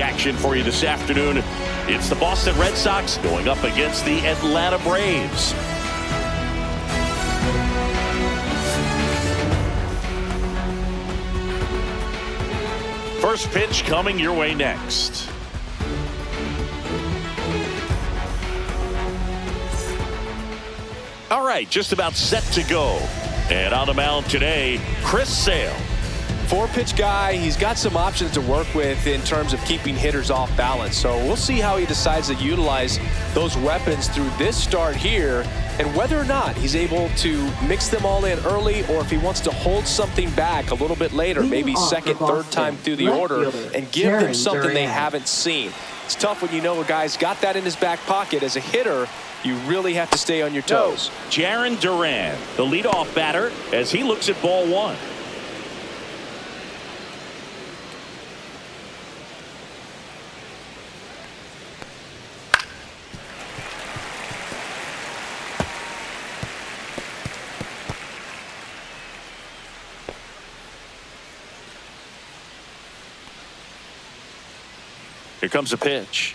action for you this afternoon. It's the Boston Red Sox going up against the Atlanta Braves. First pitch coming your way next. All right, just about set to go. And on the mound today, Chris Sale. Four-pitch guy. He's got some options to work with in terms of keeping hitters off balance. So we'll see how he decides to utilize those weapons through this start here, and whether or not he's able to mix them all in early, or if he wants to hold something back a little bit later, maybe second, third time through the order, and give them something they haven't seen. It's tough when you know a guy's got that in his back pocket. As a hitter, you really have to stay on your toes. Jarren Duran, the leadoff batter, as he looks at ball one. Here comes a pitch.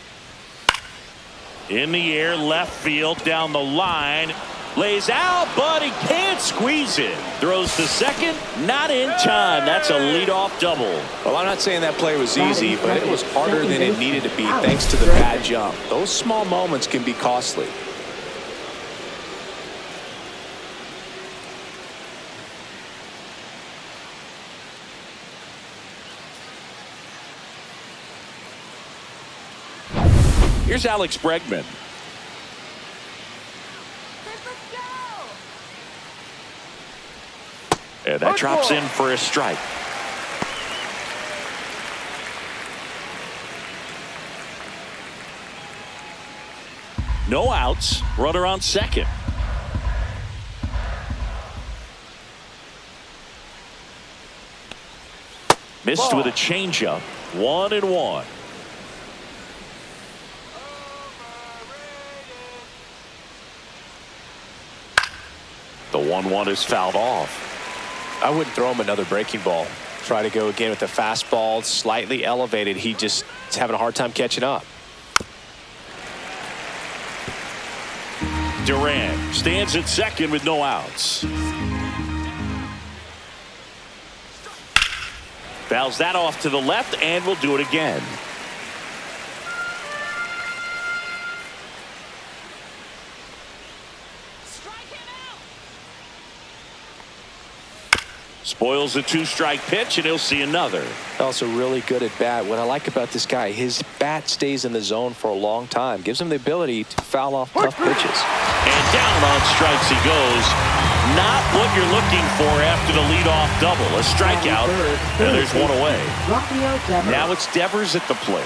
In the air, left field, down the line. Lays out, but he can't squeeze it. Throws to second, not in time. That's a leadoff double. Well, I'm not saying that play was easy, but it was harder than it needed to be thanks to the bad jump. Those small moments can be costly. Here's Alex Bregman. And that drops in for a strike. No outs. Runner on second. Missed with a changeup. 1-1. The 1-1 is fouled off. I wouldn't throw him another breaking ball. Try to go again with the fastball, slightly elevated. He just is having a hard time catching up. Duran stands at second with no outs. Fouls that off to the left, and will do it again. Spoils a two-strike pitch, and he'll see another. Also really good at bat. What I like about this guy, his bat stays in the zone for a long time. Gives him the ability to foul off tough pitches. And down on strikes he goes. Not what you're looking for after the leadoff double. A strikeout, and there's one away. Now it's Devers at the plate.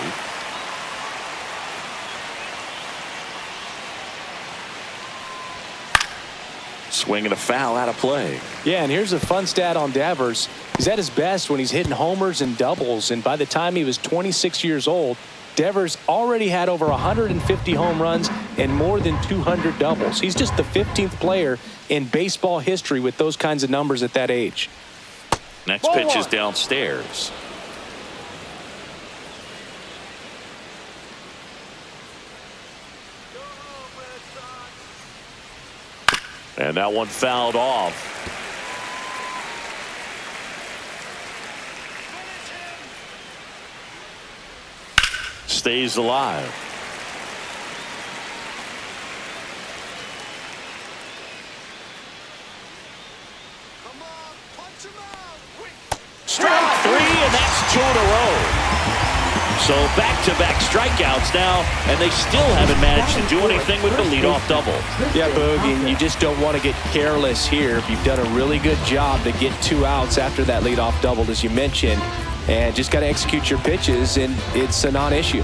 Swing and a foul out of play. Yeah, and here's a fun stat on Devers. He's at his best when he's hitting homers and doubles, and by the time he was 26 years old, Devers already had over 150 home runs and more than 200 doubles. He's just the 15th player in baseball history with those kinds of numbers at that age. Next pitch is downstairs. And that one fouled off. Stays alive. Strike three, and that's two in a row. So back-to-back strikeouts now, and they still haven't managed to do anything with the leadoff double. Yeah, Boog, you just don't want to get careless here. You've done a really good job to get 2 outs after that leadoff double, as you mentioned, and just got to execute your pitches, and it's a non-issue.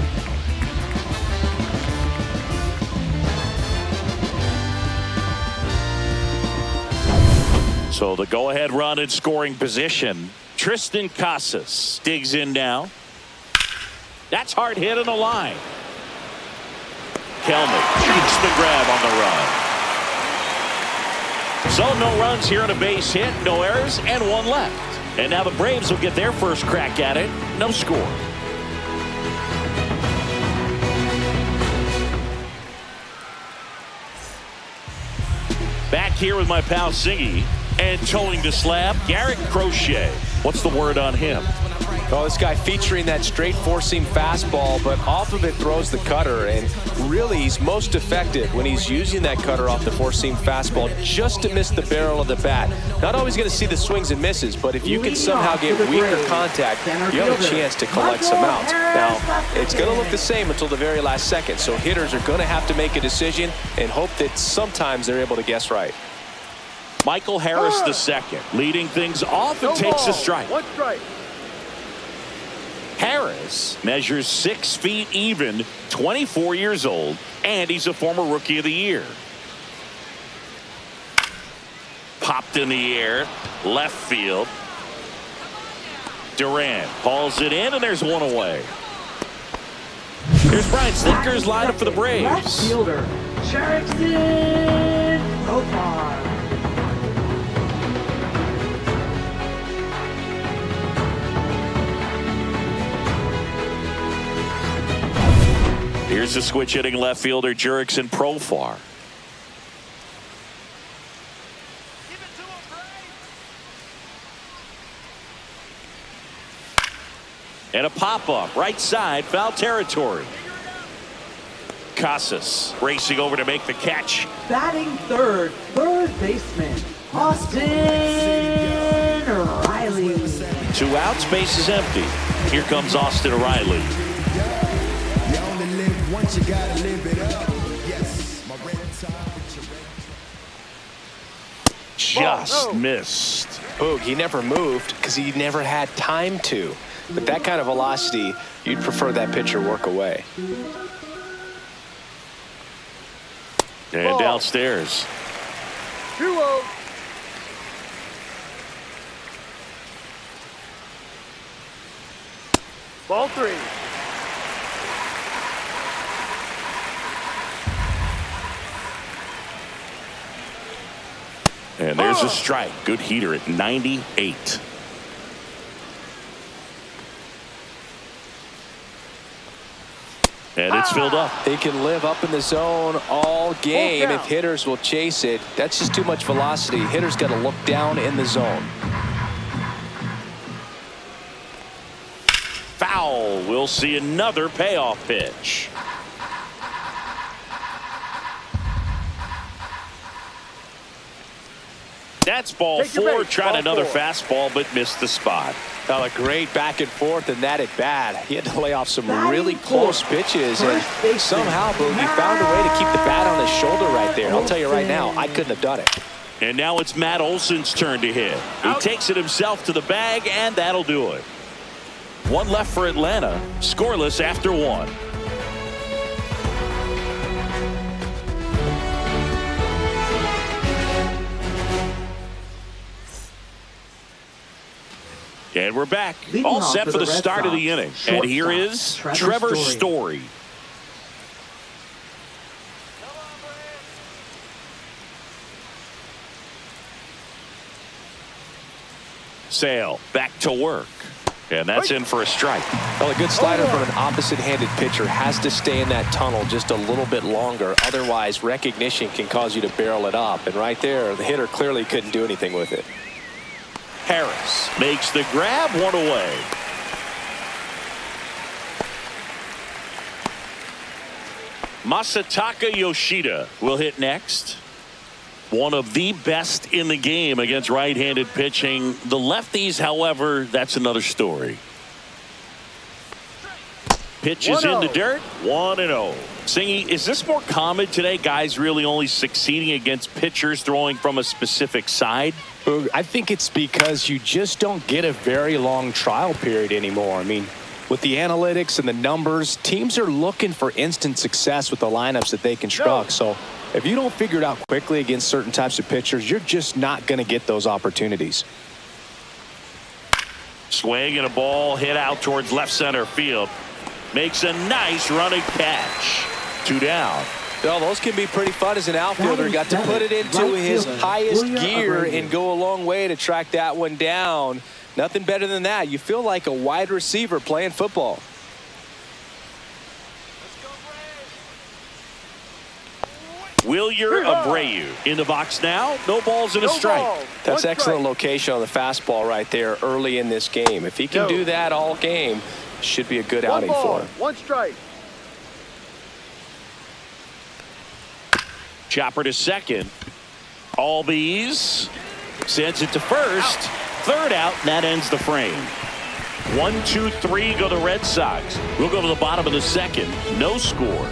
So the go-ahead run in scoring position. Tristan Casas digs in now. That's hard hit on the line. Kelman shoots the grab on the run. So no runs here on a base hit, no errors, and one left. And now the Braves will get their first crack at it. No score. here with my pal Singy. And towing the slab, Garrett Crochet. What's the word on him? Oh, this guy featuring that straight four-seam fastball, but off of it throws the cutter. And really, he's most effective when he's using that cutter off the four-seam fastball just to miss the barrel of the bat. Not always going to see the swings and misses, but if you can somehow get weaker contact, you have a chance to collect some outs. Now, it's going to look the same until the very last second, so hitters are going to have to make a decision and hope that sometimes they're able to guess right. Michael Harris the second, leading things off and takes a strike. One strike. Harris measures 6 feet even, 24 years old, and he's a former Rookie of the Year. Popped in the air, left field. Durant hauls it in, and there's one away. Here's Brian Snitker's lineup for the Braves. Left fielder, Jackson Profar. Here's the switch hitting left fielder Jurickson Profar. And a pop-up right side, foul territory. Casas racing over to make the catch. Batting third baseman, Austin Riley. 2 outs, base is empty. Here comes Austin Riley. You gotta live it up. Yes, my red tie. Just missed. Boog, he never moved because he never had time to. But that kind of velocity, you'd prefer that pitcher work away. And downstairs. 2-0. Ball 3. And there's a strike. Good heater at 98. And it's filled up. He can live up in the zone all game if hitters will chase it. That's just too much velocity. Hitters got to look down in the zone. Foul. We'll see another payoff pitch. That's ball 4. Tried another fastball, but missed the spot. Oh, a great back and forth in that at bat. He had to lay off some really close pitches, and somehow Boogie found a way to keep the bat on his shoulder right there. I'll tell you right now, I couldn't have done it. And now it's Matt Olson's turn to hit. He takes it himself to the bag, and that'll do it. 1 left for Atlanta. Scoreless after 1. And we're back. All set for the start of the inning. And here is Trevor Story. Sale back to work. And that's in for a strike. Well, a good slider from an opposite-handed pitcher has to stay in that tunnel just a little bit longer. Otherwise, recognition can cause you to barrel it up. And right there, the hitter clearly couldn't do anything with it. Harris makes the grab, 1 away. Masataka Yoshida will hit next. One of the best in the game against right-handed pitching. The lefties, however, that's another story. Pitch is in the dirt, 1-0. Singy, is this more common today? Guys really only succeeding against pitchers throwing from a specific side? I think it's because you just don't get a very long trial period anymore. I mean, with the analytics and the numbers, teams are looking for instant success with the lineups that they construct. So if you don't figure it out quickly against certain types of pitchers, you're just not going to get those opportunities. Swing and a ball hit out towards left center field. Makes a nice running catch. 2 down. Well, those can be pretty fun as an outfielder. Got to put it into his highest gear and go a long way to track that one down. Nothing better than that. You feel like a wide receiver playing football. Wilyer Abreu in the box now. No balls and a strike. That's excellent location on the fastball right there early in this game. If he can do that all game, should be a good outing for him. 1 strike. Chopper to second. Albies sends it to first. Third out, and that ends the frame. 1, 2, 3 go the Red Sox. We'll go to the bottom of the second. No score.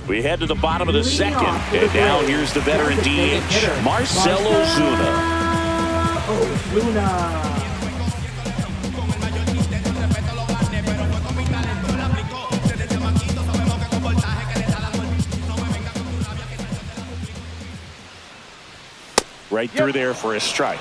We head to the bottom of the second. And now here's the veteran DH, Marcell Ozuna. Right through there for a strike.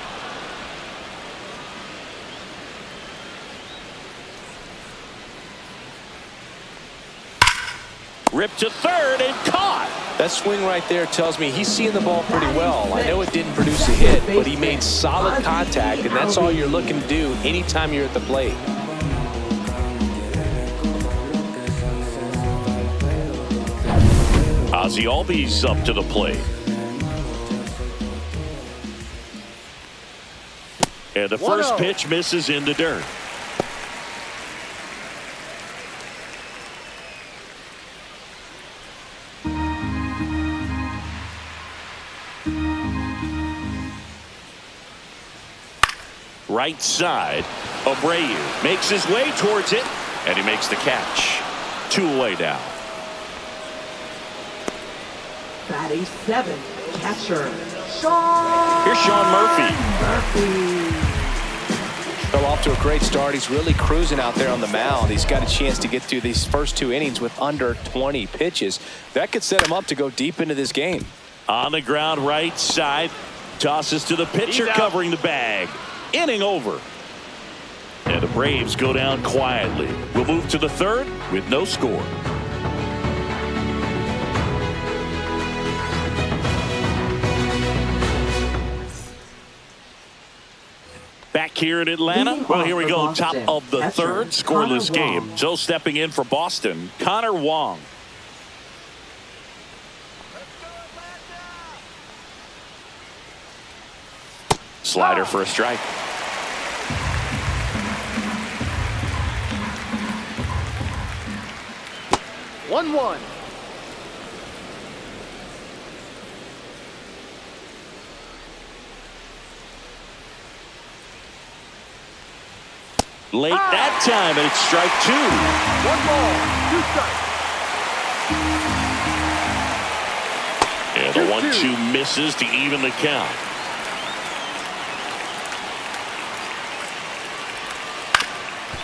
Ripped to third and caught. That swing right there tells me he's seeing the ball pretty well. I know it didn't produce a hit, but he made solid contact, and that's all you're looking to do anytime you're at the plate. Ozzie Albies up to the plate. And the first pitch misses in the dirt. Right side, Abreu makes his way towards it, and he makes the catch. 2 away now. Batting 7, catcher, Sean. Here's Sean Murphy. Fell off to a great start. He's really cruising out there on the mound. He's got a chance to get through these first 2 innings with under 20 pitches. That could set him up to go deep into this game. On the ground, right side, tosses to the pitcher covering the bag. Inning over. And the Braves go down quietly. We'll move to the third with no score. Back here in Atlanta. Well, here we go. Top of the third. Scoreless game. So stepping in for Boston, Connor Wong. Slider for a strike. One. Late that time, and it's strike 2. 1 ball, 2 strikes. And the 1-2 misses to even the count.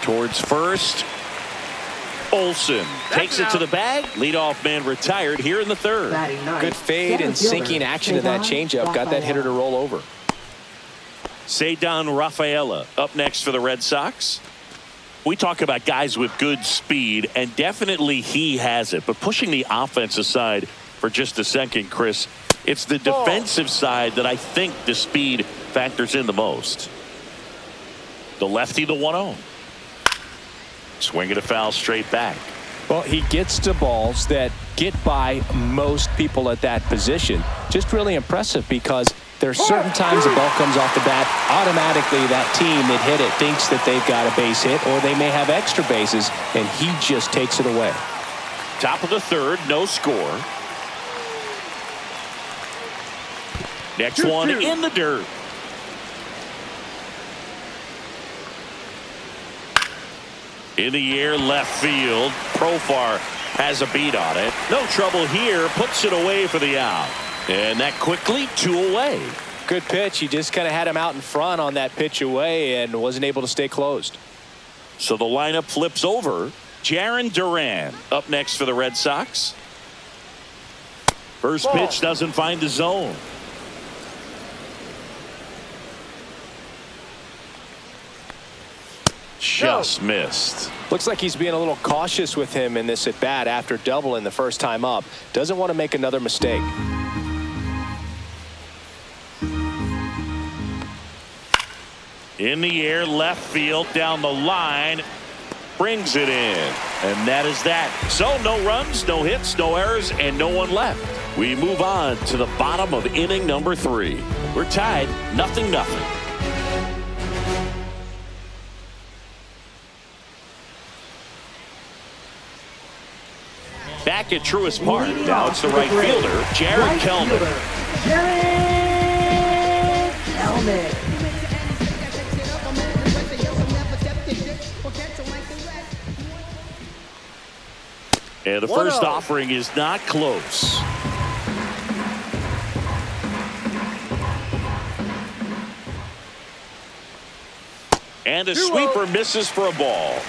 Towards first. Olsen takes it to the bag. Leadoff man retired here in the third. Good fade and sinking action of that changeup. Got that hitter to roll over. Cedar Rafaela up next for the Red Sox. We talk about guys with good speed, and definitely he has it. But pushing the offense aside for just a second, Chris, it's the defensive side that I think the speed factors in the most. The lefty, the 1-0. Swinging a foul straight back. Well, he gets to balls that get by most people at that position. Just really impressive because there's certain times the ball comes off the bat, automatically that team that hit it thinks that they've got a base hit, or they may have extra bases, and he just takes it away. Top of the third, no score. Next one in the dirt. In the air, left field. Profar has a beat on it. No trouble here. Puts it away for the out. And that quickly 2 away. Good pitch. He just kind of had him out in front on that pitch away and wasn't able to stay closed. So the lineup flips over. Jarren Duran up next for the Red Sox. First pitch doesn't find the zone. Just missed. Looks like he's being a little cautious with him in this at bat after doubling the first time up. Doesn't want to make another mistake. In the air, left field, down the line, brings it in. And that is that. So no runs, no hits, no errors, and no one left. We move on to the bottom of inning number 3. We're tied 0-0. Back at Truist Park. Now it's the right fielder, Jared Kelman. Jared Kelman. And the first offering is not close. And the sweeper misses for a ball.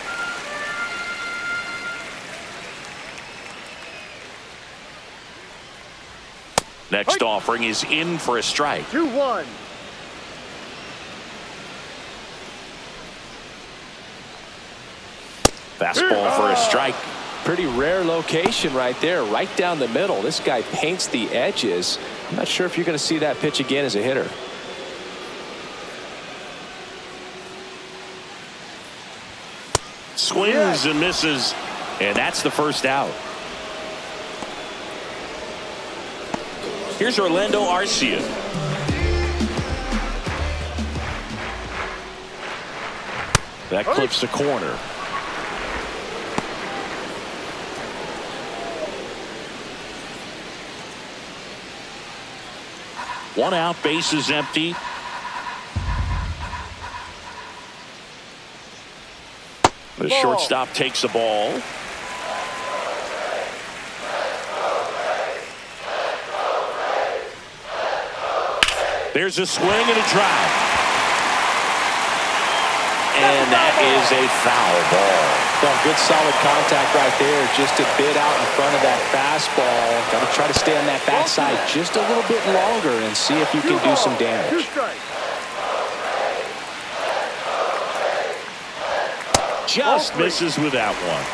Next offering is in for a strike. 2-1. Fastball for a strike. Pretty rare location right there, right down the middle. This guy paints the edges. I'm not sure if you're going to see that pitch again as a hitter. Swings and misses, and that's the first out. Here's Orlando Arcia. That clips the corner. One out, base is empty. The shortstop takes the ball. There's a swing and a drive. And that is a foul ball. Well, good solid contact right there. Just a bit out in front of that fastball. Got to try to stay on that backside just a little bit longer and see if you can do some damage. Just misses with that one.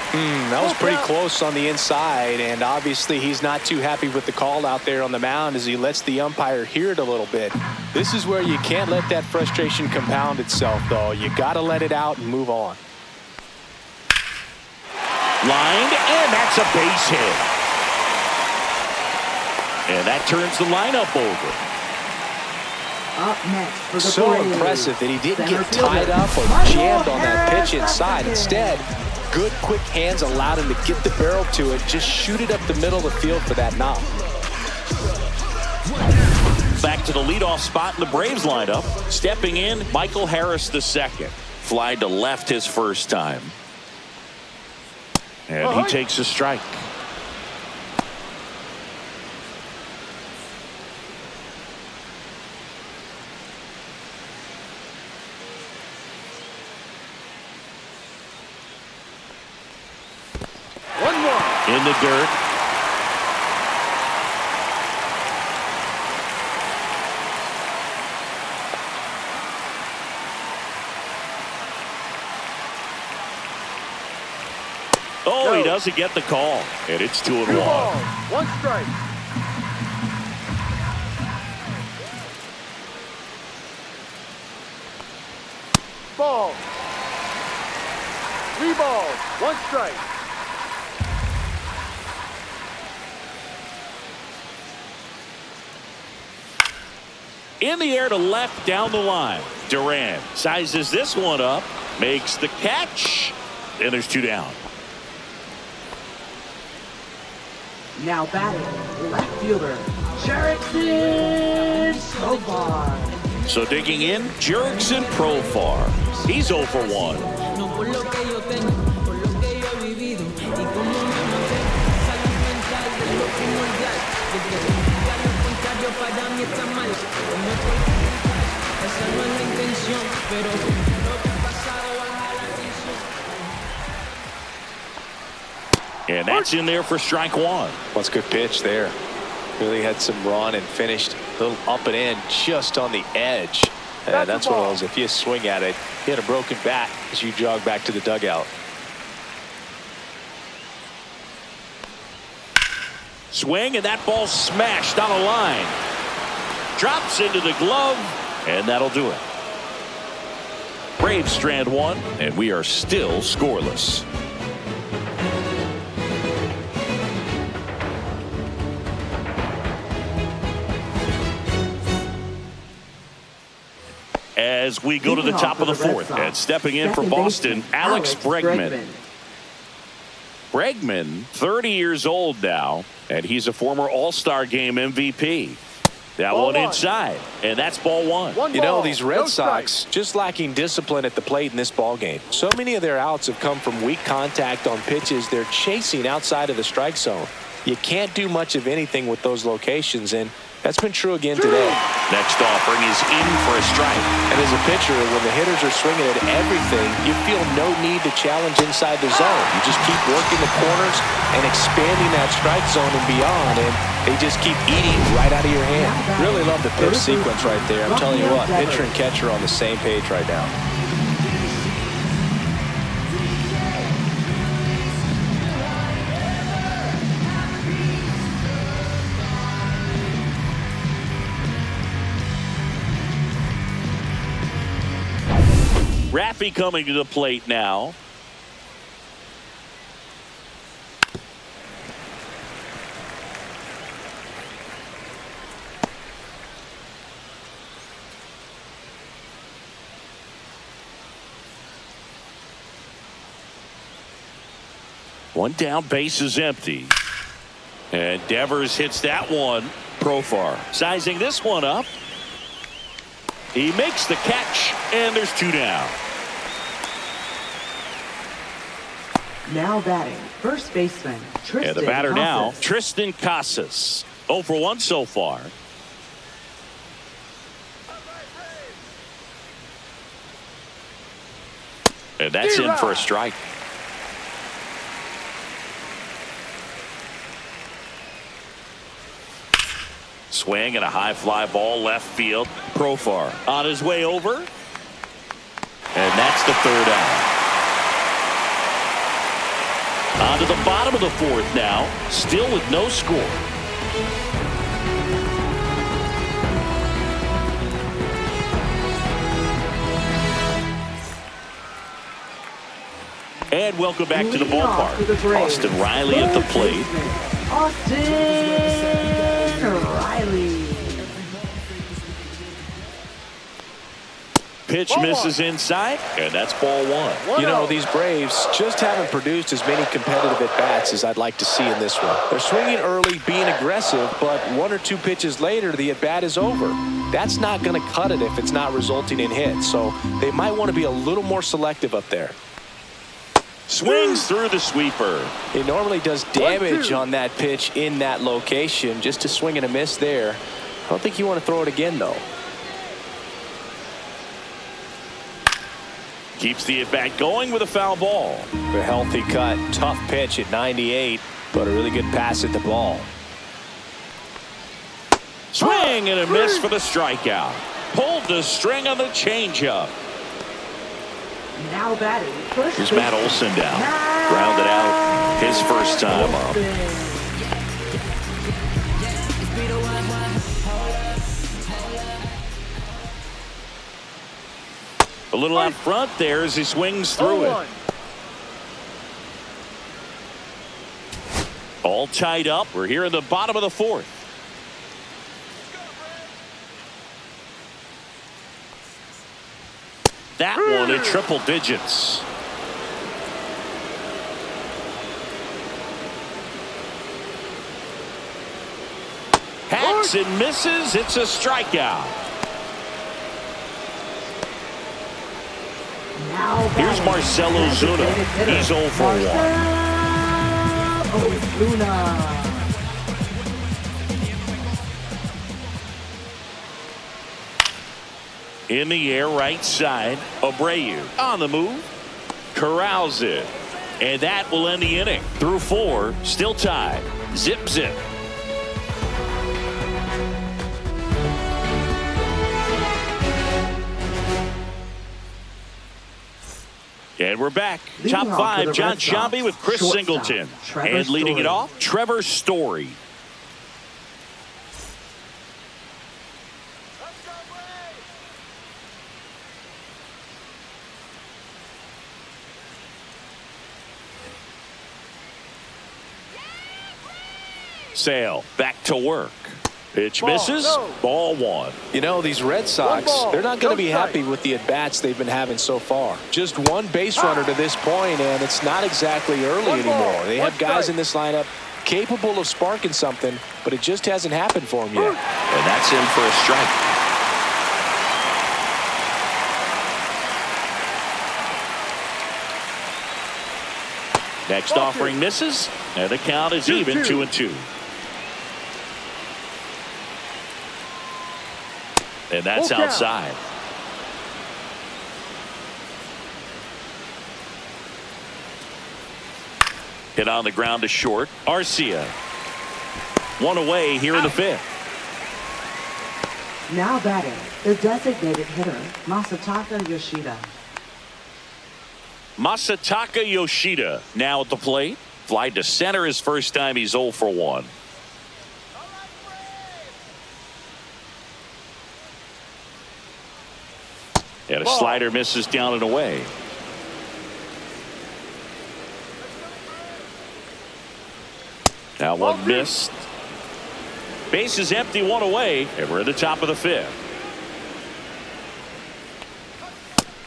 That was pretty close on the inside, and obviously he's not too happy with the call out there on the mound as he lets the umpire hear it a little bit. This is where you can't let that frustration compound itself, though. You got to let it out and move on. Lined, and that's a base hit. And that turns the lineup over. Up next for the So Braves, impressive that he didn't center get tied fielder, up or Michael jammed on that pitch Harris inside. the Instead, good quick hands allowed him to get the barrel to it, just shoot it up the middle of the field for that knock. Back to the leadoff spot in the Braves lineup. Stepping in, Michael Harris II. Fly to left his first time. And he takes a strike. In the dirt. Oh, he doesn't get the call. And it's 2-1. 1 strike. Ball. 3 balls. 1 strike. In the air to left down the line. Duran sizes this one up, makes the catch, and there's 2 down. Now batting, left fielder, Jerickson Profar. So digging in, Jerickson Profar. He's 0 for 1. No por lo que yo tengo, por lo que yo he vivido y como me mantengo, salud mental es lo primordial. Desde criticar lo contrario para mí está mal. Como estoy esa no es la intención, pero lo que ha pasado baja la tensión. And that's in there for strike 1. Well, it's a good pitch there. Really had some run and finished a little up and in just on the edge. And that's what it was. If you swing at it, you had a broken bat as you jog back to the dugout. Swing, and that ball smashed on a line. Drops into the glove, and that'll do it. Braves strand one, and we are still scoreless. As we go to the top of the fourth, and stepping in for Boston, Alex Bregman. Bregman, 30 years old now, and he's a former All-Star Game MVP. That one inside, and that's ball one. You know, these Red Sox just lacking discipline at the plate in this ball game. So many of their outs have come from weak contact on pitches they're chasing outside of the strike zone. You can't do much of anything with those locations, and that's been true again today. Next offering is in for a strike. And as a pitcher, when the hitters are swinging at everything, you feel no need to challenge inside the zone. You just keep working the corners and expanding that strike zone and beyond, and they just keep eating right out of your hand. Really love the pitch sequence right there. I'm telling you what, pitcher and catcher are on the same page right now. Raffy coming to the plate now. One down, base is empty. And Devers hits that one. Profar sizing this one up. He makes the catch, and there's two down. Now batting, first baseman, Tristan And the batter now, Casas. Tristan Casas. 0 for 1 so far. And that's in for a strike. Swing and a high fly ball left field. Profar on his way over. And that's the third out. On to the bottom of the fourth now. Still with no score. And welcome back to the ballpark. Austin Riley at the plate. Austin Riley. Pitch misses inside, and that's ball one. You know, these Braves just haven't produced as many competitive at-bats as I'd like to see in this one. They're swinging early, being aggressive, but one or two pitches later, the at-bat is over. That's not going to cut it if it's not resulting in hits, so they might want to be a little more selective up there. Swings through the sweeper. He normally does damage on that pitch in that location. Just a swing and a miss there. I don't think you want to throw it again, though. Keeps the at-bat going with a foul ball. A healthy cut. Tough pitch at 98, but a really good pass at the ball. Swing and a miss for the strikeout. Pulled the string on the changeup. Now batting, first Here's Matt Olson down. Grounded out his first time up. A little out front there as he swings through it. All tied up. We're here in the bottom of the fourth. That one at triple digits. Hacks and misses. It's a strikeout. Now Here's Marcell Ozuna. He's 0 for 1. Ozuna. In the air, right side. Abreu on the move. Corrals it. And that will end the inning. Through 4. Still tied. Zip, zip. And we're back. Top 5, John Sciambi with Chris Singleton. And leading it off, Trevor Story. Sale back to work. Pitch Ball, misses. no. Ball one. You know, these Red Sox, ball, they're not going to no be strike. happy with the at-bats they've been having so far. Just one base runner to this point, and it's not exactly early One ball, anymore. They one have guys strike. in this lineup capable of sparking something, but it just hasn't happened for them yet. And that's in for a strike. Next Ball offering two. misses, and the count is 2-2. even 2-2. And that's Full count. outside. Hit on the ground to short. Arcia. One away here in the fifth. Now batting, the designated hitter, Masataka Yoshida. Masataka Yoshida now at the plate. Fly to center his first time. He's 0 for 1. And a Ball. slider misses down and away. Now Ball one three. missed. Base is empty, one away, and we're at the top of the fifth.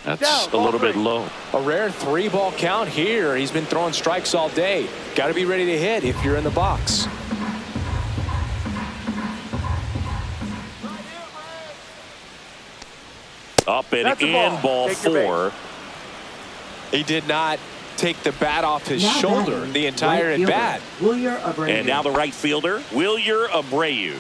That's Down, a ball little bit three. low. A rare 3-ball count here. He's been throwing strikes all day. Got to be ready to hit if you're in the box. Up and That's a in, ball Take your 4. He did not take the bat off his Now shoulder batting, the entire right fielder, at-bat. Wilyer Abreu. And now the right fielder, Wilyer Abreu.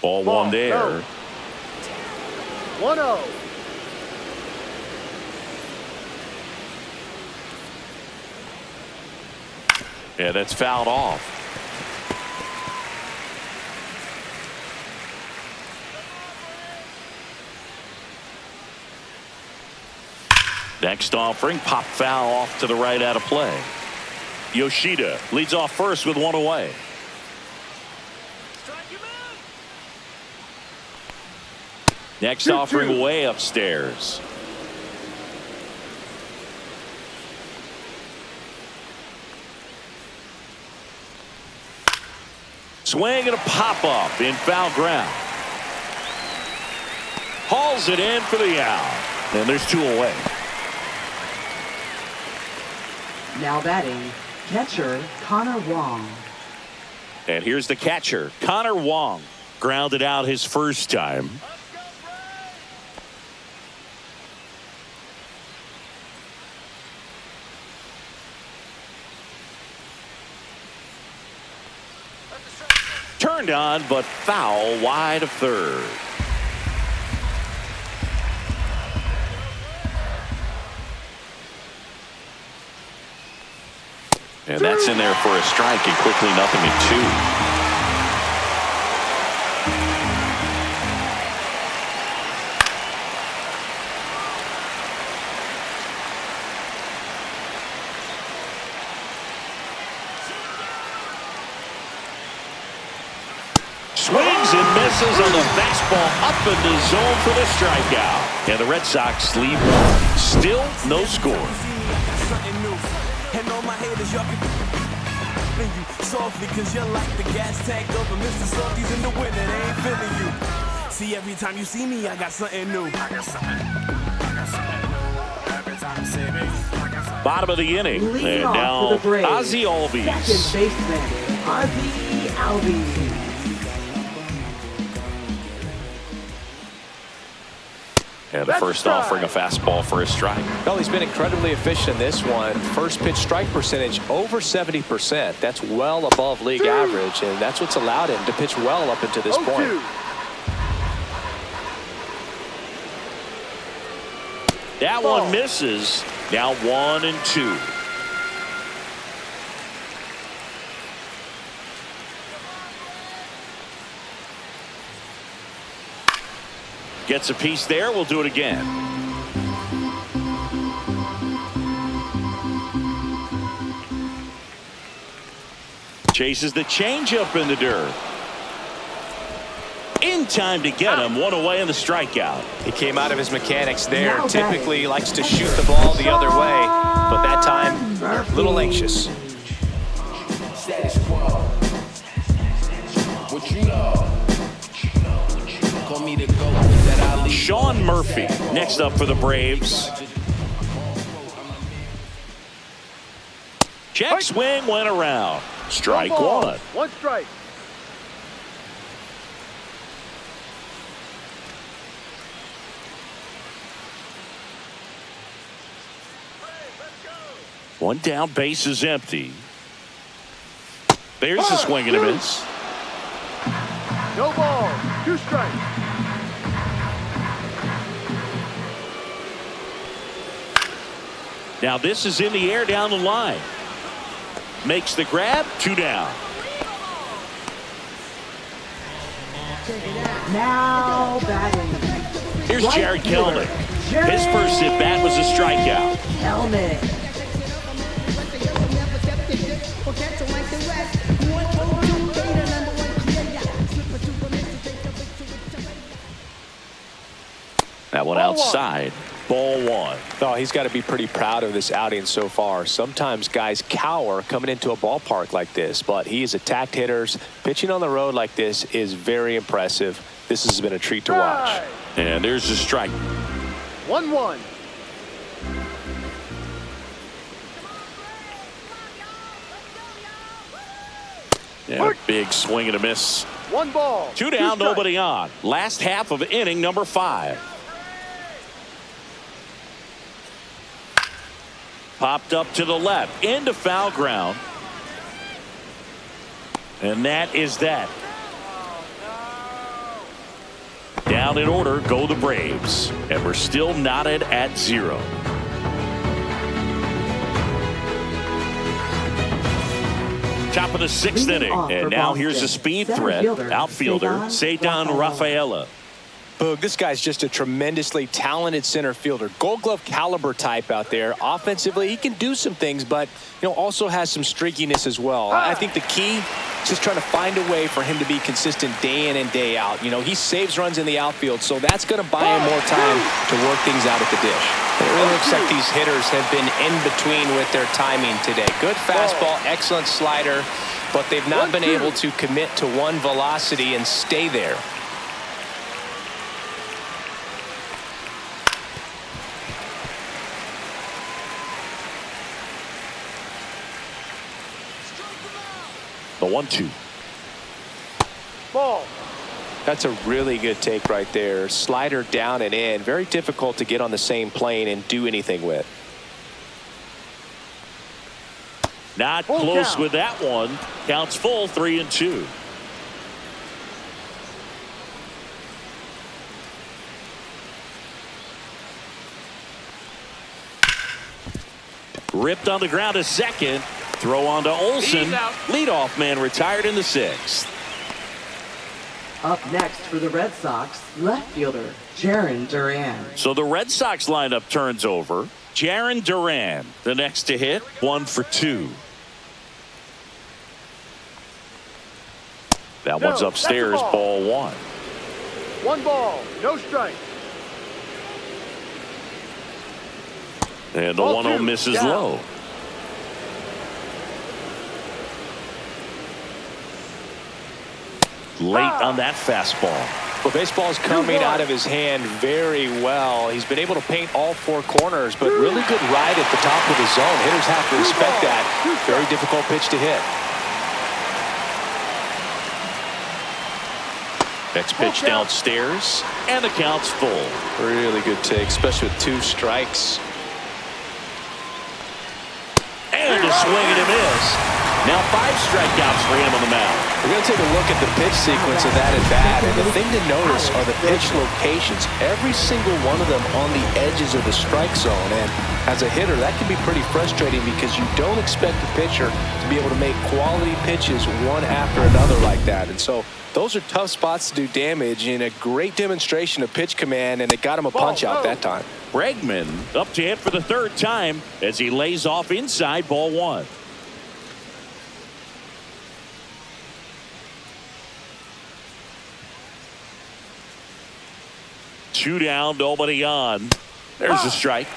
Ball Ball, one there. no. 1-0. Yeah, that's fouled off. Next offering, pop foul off to the right out of play. Yoshida leads off first with one away. Next 2-2. offering way upstairs. Swing and a pop up in foul ground. Hauls it in for the out. And there's 2 away. Now batting, catcher Connor Wong. And here's the catcher, Connor Wong. Grounded out his first time. Turned on, but foul wide of third. And that's in there for a strike, and quickly 0-2. Swings and misses on the fastball up in the zone for the strikeout. And the Red Sox lead one. Still no score. And all my haters, y'all can you softly, cause you're like the gas tank of a Mr. Softies in the winter, they ain't feeling you. See, every time you see me, I got something new. Every time you see me, Bottom of the inning. Leading And off now for the Braves, Ozzie second Albies. baseman, Ozzie Albies. And the first offering a fastball for a strike. Well, he's been incredibly efficient in this one. First pitch strike percentage over 70%. That's well above league average, and that's what's allowed him to pitch well up until this point. 0-2. That one misses. Now 1-2. Gets a piece there. We'll do it again. Chases the changeup in the dirt. in time to get him. One away in the strikeout. He came out of his mechanics there. Typically he likes to shoot the ball the other way, but that time a little anxious. Status quo. What you know? Call me the GOAT that I leave. Sean Murphy next up for the Braves. Check swing went around. Strike one. One strike. One down, base is empty. There's a swing and a miss. No ball. Two strikes. Now this is in the air down the line. Makes the grab. Two down. Now batting. Here's Right Jared fielder, Kelnick. His first at bat was a strikeout. Kelnick. That one outside. Ball one. Oh, he's got to be pretty proud of this outing so far. Sometimes guys cower coming into a ballpark like this, but he has attacked hitters. Pitching on the road like this is very impressive. This has been a treat to watch. And there's the strike. 1-1. And a big swing and a miss. One ball. Two down, strikes. nobody on. Last half of inning number 5. Popped up to the left into foul ground. And that is that. Down in order go the Braves. And we're still knotted at 0. Top of the 6th inning. And now here's a speed threat. Outfielder Ceddanne Rafaela. Boog, this guy's just a tremendously talented center fielder. Gold Glove caliber type out there. Offensively, he can do some things, but also has some streakiness as well. I think the key is just trying to find a way for him to be consistent day in and day out. He saves runs in the outfield, so that's going to buy him more time to work things out at the dish. It really looks like these hitters have been in between with their timing today. Good fastball, excellent slider, but they've not been able to commit to one velocity and stay there. The 1-2. Ball. That's a really good take right there. Slider down and in. Very difficult to get on the same plane and do anything with. Not Full close count. with that one. Counts full, 3-2. Ripped on the ground to second. Throw on to Olsen. Leadoff man retired in the 6th. Up next for the Red Sox, left fielder Jarren Duran. So the Red Sox lineup turns over. Jarren Duran, the next to hit, 1 for 2. That one's upstairs, ball 1. One ball. No strike. And the 1-0 misses low. Late on that fastball. Well, baseball's coming out of his hand very well. He's been able to paint all 4 corners, but really good ride at the top of the zone. Hitters have to respect that. Very difficult pitch to hit. Next pitch downstairs, and the count's full. Really good take, especially with 2 strikes. And a swing and a miss. Now 5 strikeouts for him on the mound. We're going to take a look at the pitch sequence of that at bat, and the thing to notice are the pitch locations. Every single one of them on the edges of the strike zone, and as a hitter, that can be pretty frustrating because you don't expect the pitcher to be able to make quality pitches one after another like that. And so those are tough spots to do damage, and a great demonstration of pitch command, and it got him a punch out that time. Bregman up to hit for the 3rd time as he lays off inside, ball 1. 2 down, nobody on. There's a strike.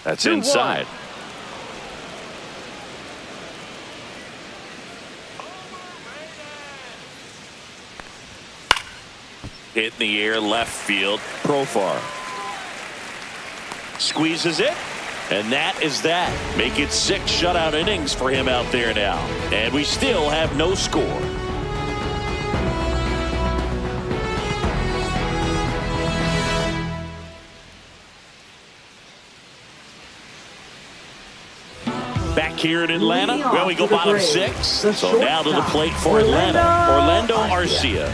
That's inside. Hit in the air, left field, Profar. Squeezes it, and that is that. Make it 6 shutout innings for him out there now. And we still have no score. Back here in Atlanta, well, we go bottom 6. So now to the plate for Atlanta, Orlando Arcia.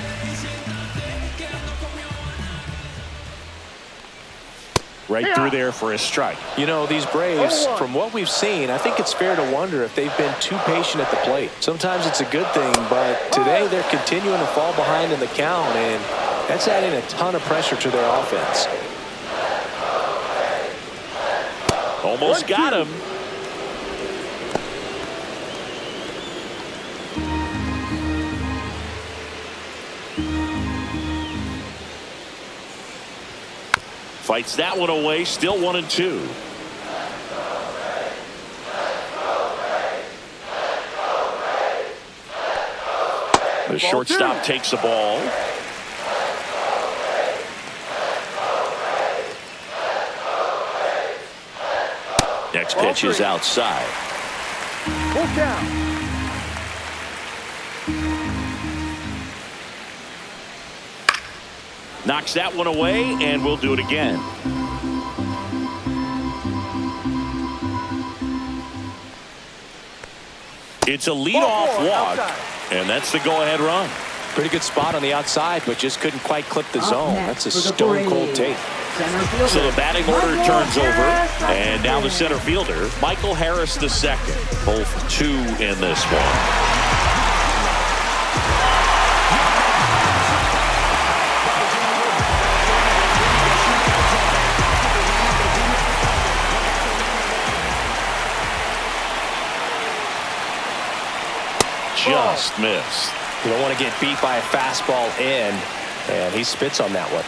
Right through there for a strike. You know, these Braves, from what we've seen, I think it's fair to wonder if they've been too patient at the plate. Sometimes it's a good thing, but today they're continuing to fall behind in the count, and that's adding a ton of pressure to their offense. Almost got him. Fights that one away, still 1-2. The shortstop takes the ball. Next pitch is outside. Full count. Knocks that one away, and we'll do it again. It's a leadoff walk, and that's the go-ahead run. Pretty good spot on the outside, but just couldn't quite clip the zone. That's a stone-cold take. So the batting order turns over, and now the center fielder, Michael Harris II. Both 2 in this one. Just missed. You don't want to get beat by a fastball in, and he spits on that one.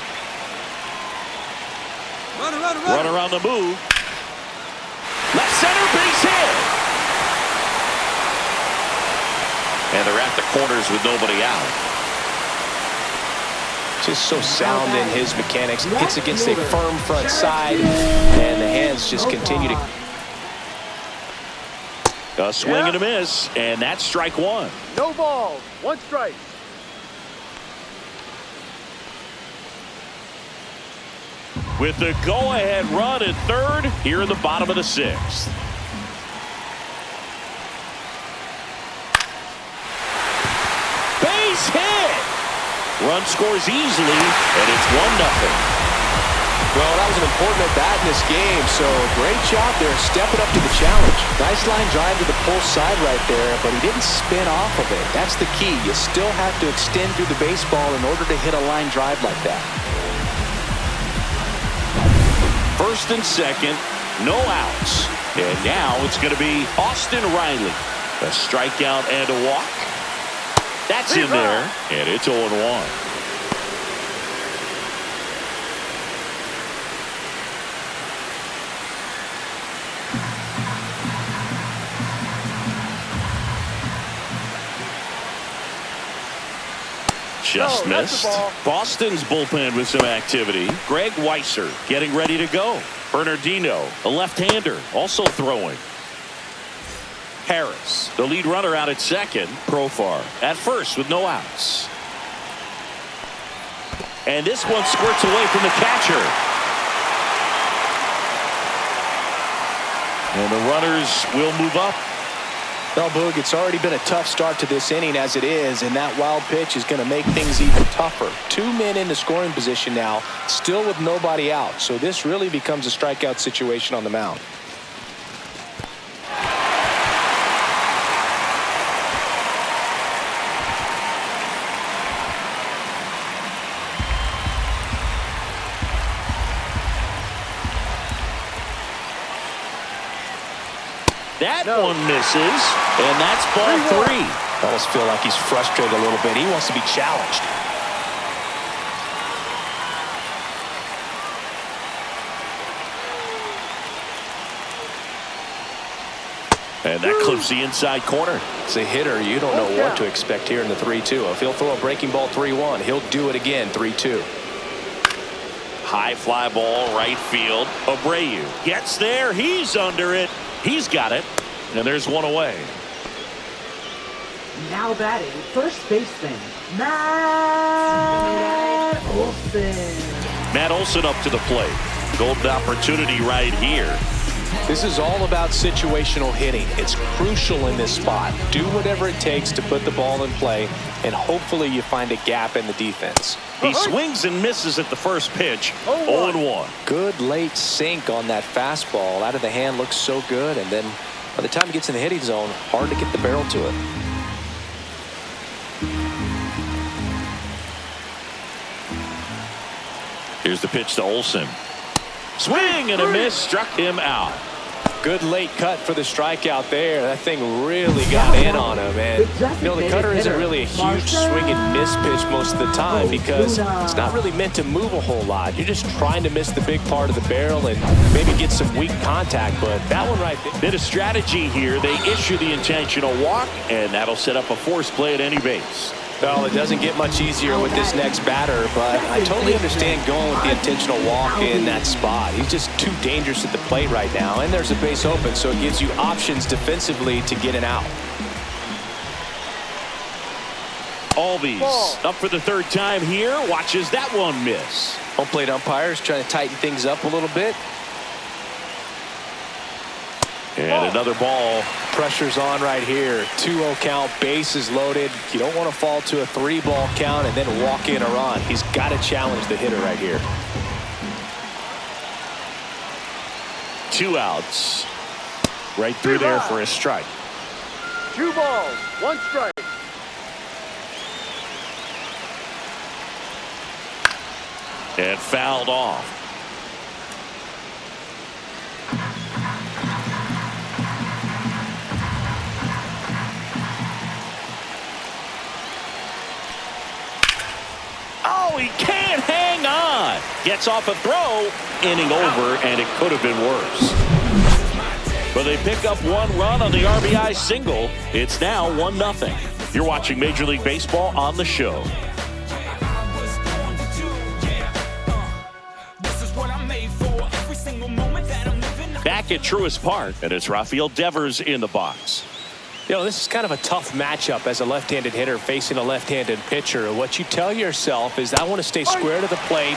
Runner on the move. Left center, base hit. And they're at the corners with nobody out. Just so sound in his mechanics. Gets against a firm front side, and the hands just continue to... A swing and a miss, and that's strike 1. No balls, 1 strike. With the go-ahead run at third, here in the bottom of the 6th. Base hit! Run scores easily, and it's 1-0. Well, that was an important at-bat in this game, so great job there stepping up to the challenge. Nice line drive to the pull side right there, but he didn't spin off of it. That's the key. You still have to extend through the baseball in order to hit a line drive like that. First and second, no outs. And now it's going to be Austin Riley. A strikeout and a walk. That's in there, and it's 0-1. Just missed. Boston's bullpen with some activity. Greg Weisser getting ready to go. Bernardino, a left-hander, also throwing. Harris, the lead runner out at second. Profar at first with no outs. And this one squirts away from the catcher. And the runners will move up. Well, Boog, it's already been a tough start to this inning as it is, and that wild pitch is going to make things even tougher. 2 men in the scoring position now, still with nobody out. So this really becomes a strikeout situation on the mound. That one misses, and that's ball 3. I almost feel like he's frustrated a little bit. He wants to be challenged. And that clips the inside corner. As a hitter, you don't know what to expect here in the 3-2. If he'll throw a breaking ball 3-1, he'll do it again 3-2. High fly ball, right field. Abreu gets there. He's under it. He's got it. And there's one away. Now batting, first baseman, Matt Olson. Matt Olson up to the plate. Golden opportunity right here. This is all about situational hitting. It's crucial in this spot. Do whatever it takes to put the ball in play, and hopefully you find a gap in the defense. He swings and misses at the first pitch. 0-1. Good late sink on that fastball. Out of the hand, looks so good, and then by the time he gets in the hitting zone, hard to get the barrel to it. Here's the pitch to Olson. Swing and a miss, struck him out. Good late cut for the strikeout there. That thing really got in on him, and you know, the cutter isn't really a huge swing and miss pitch most of the time because it's not really meant to move a whole lot. You're just trying to miss the big part of the barrel and maybe get some weak contact, but that one right there. Bit of strategy here. They issue the intentional walk, and that'll set up a force play at any base. Well, it doesn't get much easier with this next batter, but I totally understand going with the intentional walk in that spot. He's just too dangerous at the plate right now, and there's a base open, so it gives you options defensively to get an out. Albies up for the third time here. Watches that one miss. Home plate umpires trying to tighten things up a little bit. And another ball. Pressure's on right here. 2-0 count, bases loaded. You don't want to fall to a 3-ball count and then walk in a run. He's got to challenge the hitter right here. 2 outs. Right through there for a strike. 2 balls, 1 strike. And fouled off. Oh, he can't hang on. Gets off a throw. Inning over, and it could have been worse. But they pick up 1 run on the RBI single. It's now 1-0. You're watching Major League Baseball on the Show. Back at Truist Park, and it's Rafael Devers in the box. You know, this is kind of a tough matchup as a left-handed hitter facing a left-handed pitcher. What you tell yourself is, I want to stay square to the plate,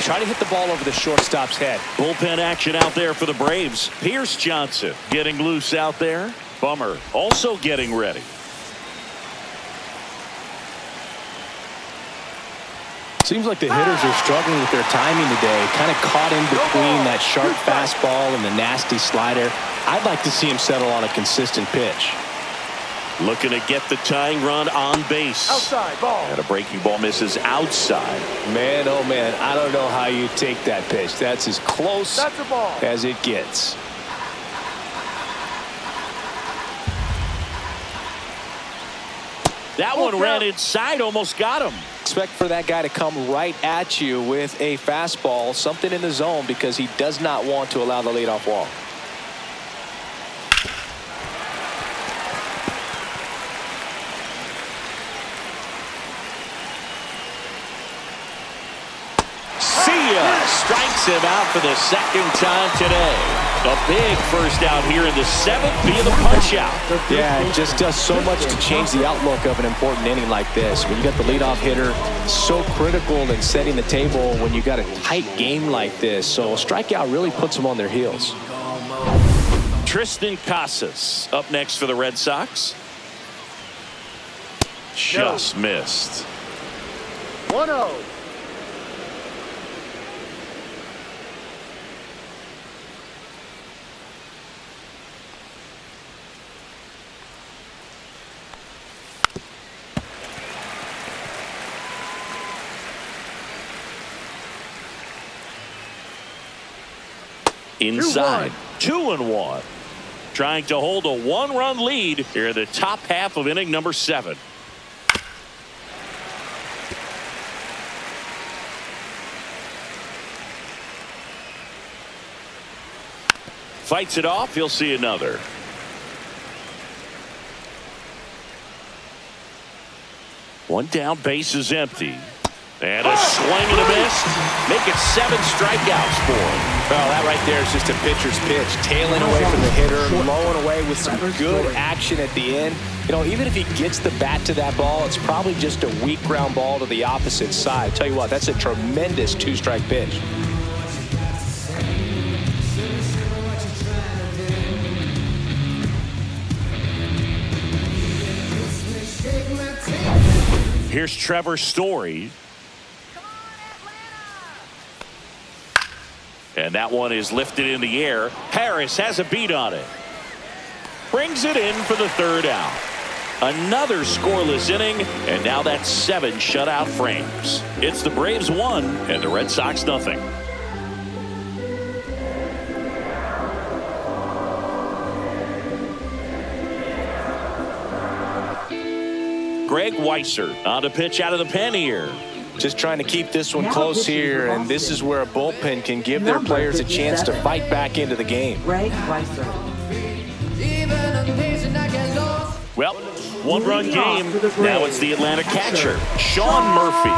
try to hit the ball over the shortstop's head. Bullpen action out there for the Braves. Pierce Johnson getting loose out there. Bummer also getting ready. Seems like the hitters are struggling with their timing today. Kind of caught in between that sharp fastball and the nasty slider. I'd like to see him settle on a consistent pitch. Looking to get the tying run on base. Outside ball. And a breaking ball misses outside. Man, oh man, I don't know how you take that pitch. That's as close That's a ball. as it gets. That one ran inside, almost got him. Expect for that guy to come right at you with a fastball, something in the zone, because he does not want to allow the leadoff walk. Strikes him out for the second time today. A big first out here in the 7th via the punch out. Yeah, it just does so much to change the outlook of an important inning like this. When you got the leadoff hitter, so critical in setting the table when you got a tight game like this. So a strikeout really puts them on their heels. Tristan Casas up next for the Red Sox. Just missed. 1-0. Inside. 2-1. trying to hold a one-run lead here in the top half of inning number 7. Fights it off. He'll see another. One down, base is empty. And a swing and a miss. Make it 7 strikeouts for him. Well, that right there is just a pitcher's pitch. Tailing away from the hitter, blowing away with some good action at the end. You know, even if he gets the bat to that ball, it's probably just a weak ground ball to the opposite side. Tell you what, that's a tremendous 2-strike pitch. Here's Trevor Story. And that one is lifted in the air. Harris has a beat on it. Brings it in for the 3rd out. Another scoreless inning, and now that's 7 shutout frames. It's the Braves 1 and the Red Sox nothing. Greg Weisser on to pitch out of the pen here. Just trying to keep this one close here, and this is where a bullpen can give their players a chance to fight back into the game. Greg Weisser. Well, 1-run game. Now it's the Atlanta catcher, Sean Murphy.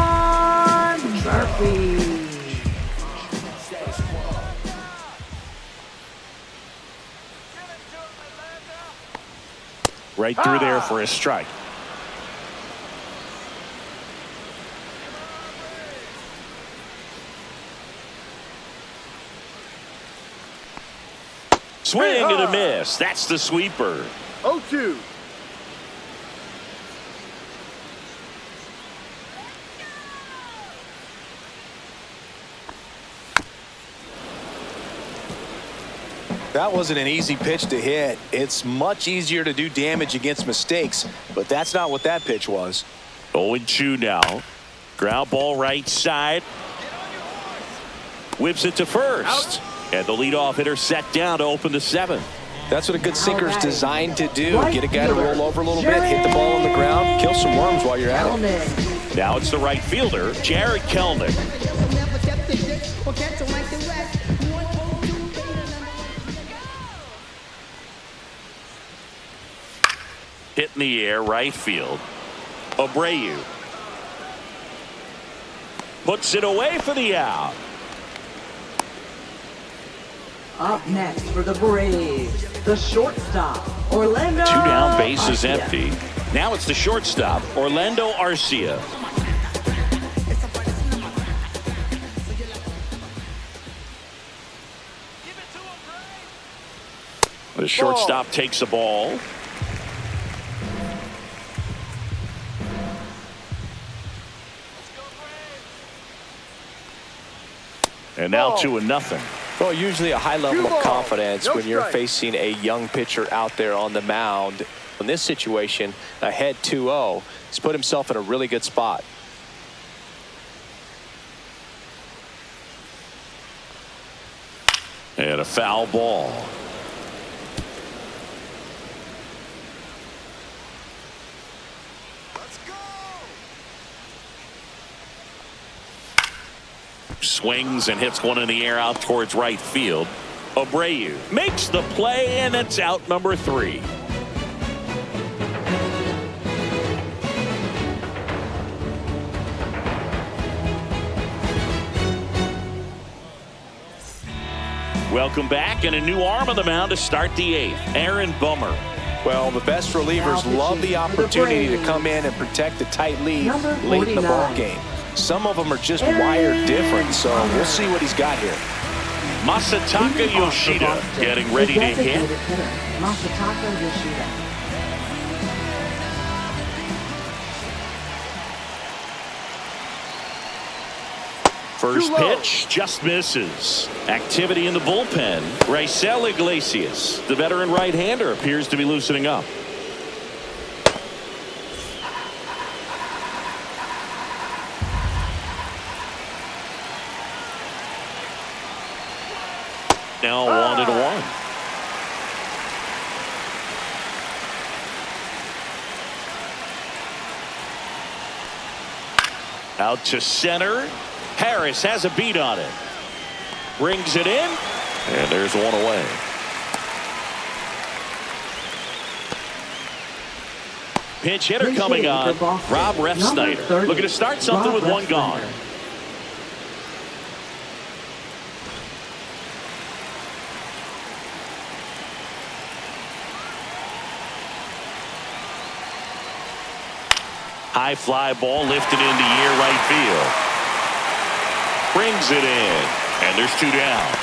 Right through there for a strike. Swing and a miss. That's the sweeper. 0-2. That wasn't an easy pitch to hit. It's much easier to do damage against mistakes, but that's not what that pitch was. 0-2 now. Ground ball right side. Whips it to first. And the leadoff hitter set down to open the 7th. That's what a good sinker's designed to do. Get a guy to roll over a little bit, hit the ball on the ground, kill some worms while you're at it. Now it's the right fielder, Jared Kelnick. Hit in the air, right field. Abreu puts it away for the out. Up next for the Braves, the shortstop, Orlando. 2 down, base is empty. Now it's the shortstop, Orlando Arcia. The shortstop takes the ball. And now 2-0. Well, usually a high level of confidence when you're facing a young pitcher out there on the mound. In this situation, ahead 2-0, he's put himself in a really good spot. And a foul ball. Swings and hits one in the air out towards right field. Abreu makes the play, and it's out number 3. Welcome back, and a new arm on the mound to start the 8th. Aaron Bummer. Well, the best relievers love the opportunity to come in and protect a tight lead late in the ball game. Some of them are just wired different, so we'll see what he's got here. Masataka Yoshida getting ready to hit. Masataka Yoshida. First pitch just misses. Activity in the bullpen. Raisel Iglesias, the veteran right-hander, appears to be loosening up. Now 1-1. Out to center. Harris has a beat on it. Brings it in. And there's one away. Pinch hitter coming on. Rob Refsnyder looking to start something with one gone. High fly ball lifted into near right field. Brings it in. And there's two down.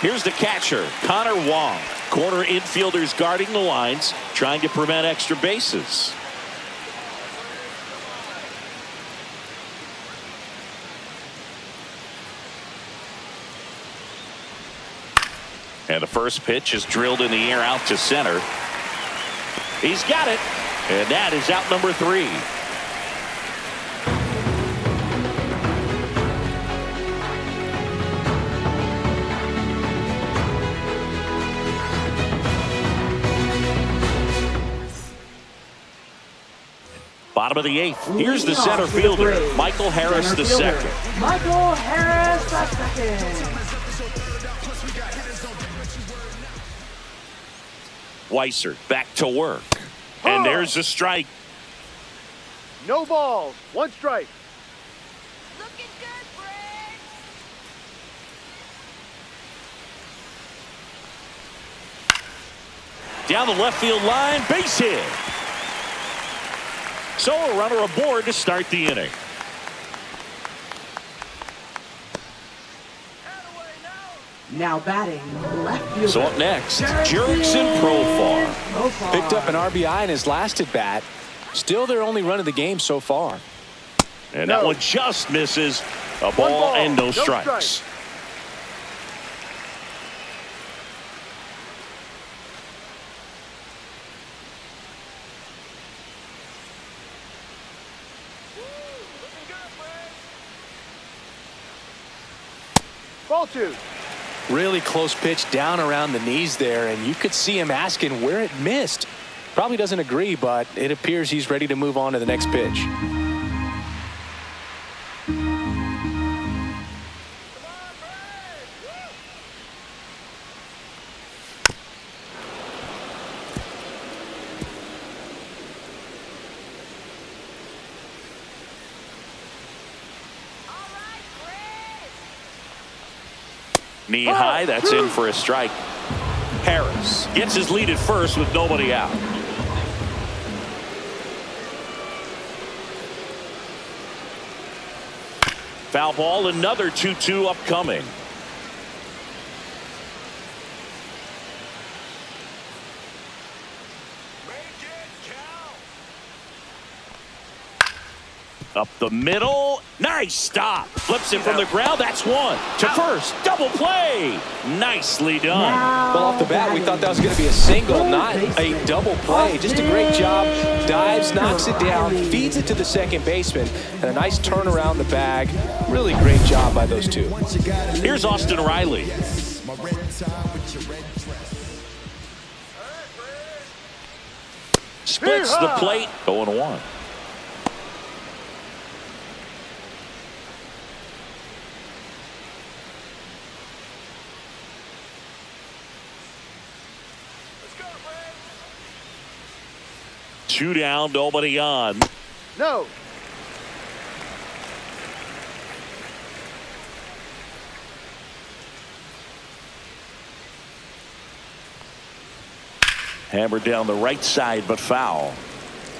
Here's the catcher, Connor Wong. Corner infielders guarding the lines, trying to prevent extra bases. And the first pitch is drilled in the air out to center. He's got it. And that is out number 3. Bottom of the 8th. Here's the center fielder, Michael Harris II. Michael Harris II. Weiser back to work. And there's a strike. No balls. 1 strike. Looking good, Brad. Down the left field line, base hit. So a runner aboard to start the inning. Now batting, left fielder. So up next, Jurickson Profar. Picked up an RBI in his last at bat. Still their only run of the game so far. And that one just misses. A ball and no strikes. Ball 2. Really close pitch down around the knees there, and you could see him asking where it missed. Probably doesn't agree, but it appears he's ready to move on to the next pitch. Knee high, that's in for a strike. Harris gets his lead at first with nobody out. Foul ball, another 2-2 upcoming. Up the middle. Nice stop. Flips it from the ground. That's one. To first. Double play. Nicely done. Well, off the bat, we thought that was going to be a single, not a double play. Just a great job. Dives, knocks it down, feeds it to the second baseman, and a nice turn around the bag. Really great job by those two. Here's Austin Riley. Splits the plate. 0-1. Two down, nobody on. No. Hammered down the right side, but foul.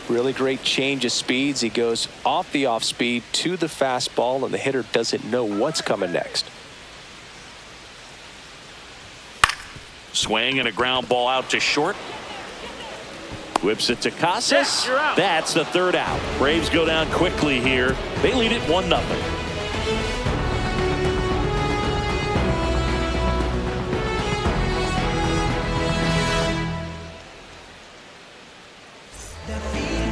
Really great change of speeds. He goes off the off speed to the fastball, and the hitter doesn't know what's coming next. Swing and a ground ball out to short. Whips it to Casas. That's the third out. Braves go down quickly here. They lead it 1-0.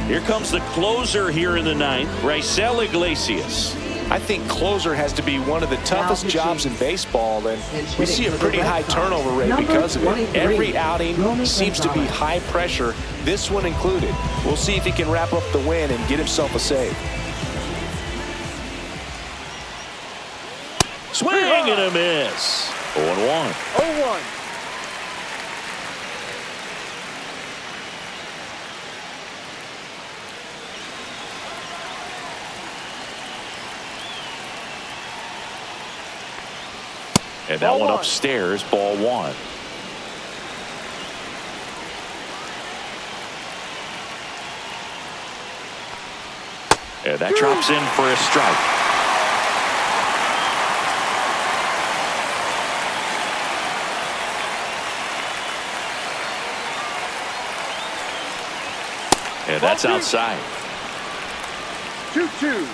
Here comes the closer here in the 9th, Raisel Iglesias. I think closer has to be one of the toughest jobs in baseball, and we see a pretty high turnover rate because of it. Every outing seems to be high pressure, this one included. We'll see if he can wrap up the win and get himself a save. Swing and a miss. 0-1. 0-1. And that one upstairs, ball 1. And that drops in for a strike. And that's outside. 2-2.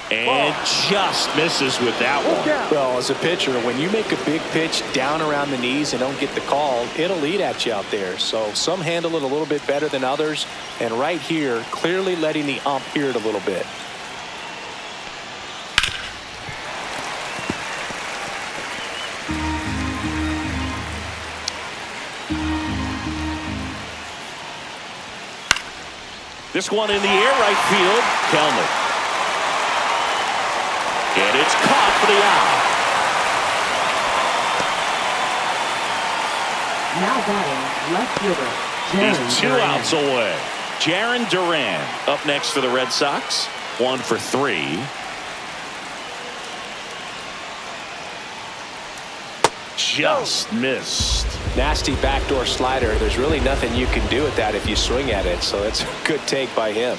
And just misses with that one. Well, as a pitcher, when you make a big pitch down around the knees and don't get the call, it'll eat at you out there. So some handle it a little bit better than others. And right here, clearly letting the ump hear it a little bit. This one in the air, right field. Kelman. And it's caught for the out. Now batting, left fielder, Jaron He's 2 Duran. outs away. Jaron Duran up next for the Red Sox. 1 for 3. Just missed. Nasty backdoor slider. There's really nothing you can do with that if you swing at it. So that's a good take by him.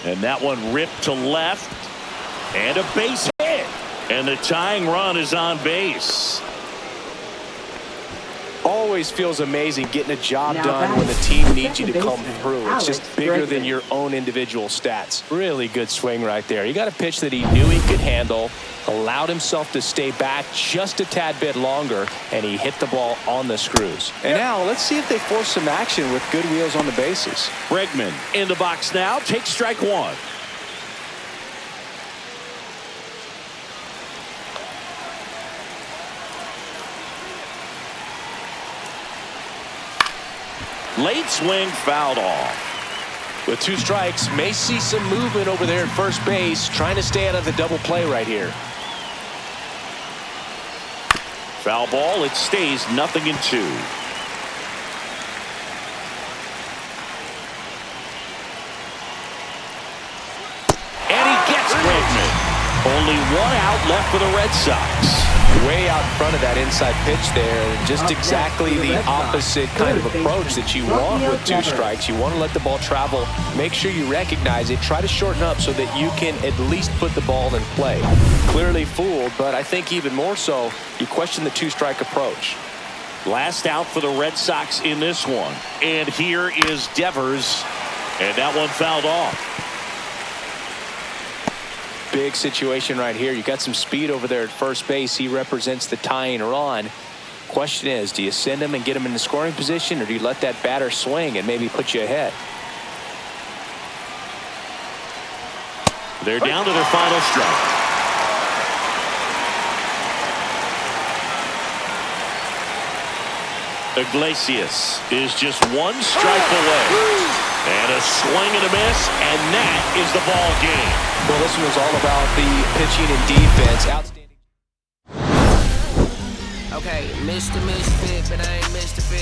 And that one ripped to left. And a base hit. And the tying run is on base. Always feels amazing getting a job Now done back, when the team needs you to second come baseman, through. It's just Alex bigger than Bregman. your own individual stats. Really good swing right there. You got a pitch that he knew he could handle, allowed himself to stay back just a tad bit longer, and he hit the ball on the screws. And now let's see if they force some action with good wheels on the bases. Bregman in the box now. Takes strike 1. Late swing fouled off. With 2 strikes, may see some movement over there at first base, trying to stay out of the double play right here. Foul ball. It stays 0-2. And he gets Bregman. Only 1 out left for the Red Sox. Way out in front of that inside pitch there, and just exactly the opposite kind of approach that you want with 2 strikes. You want to let the ball travel, make sure you recognize it, try to shorten up so that you can at least put the ball in play. Clearly fooled, but I think even more so, you question the 2-strike approach. Last out for the Red Sox in this one. And here is Devers. And that one fouled off. Big situation right here. You got some speed over there at first base. He represents the tying run. Question is, do you send him and get him in the scoring position, or do you let that batter swing and maybe put you ahead? They're down to their final strike. Iglesias is just 1 strike away. And a swing and a miss, and that is the ball game. Well, this one was all about the pitching and defense. Outstanding. Okay, Mr. Misfit, but I ain't Mr. Fit.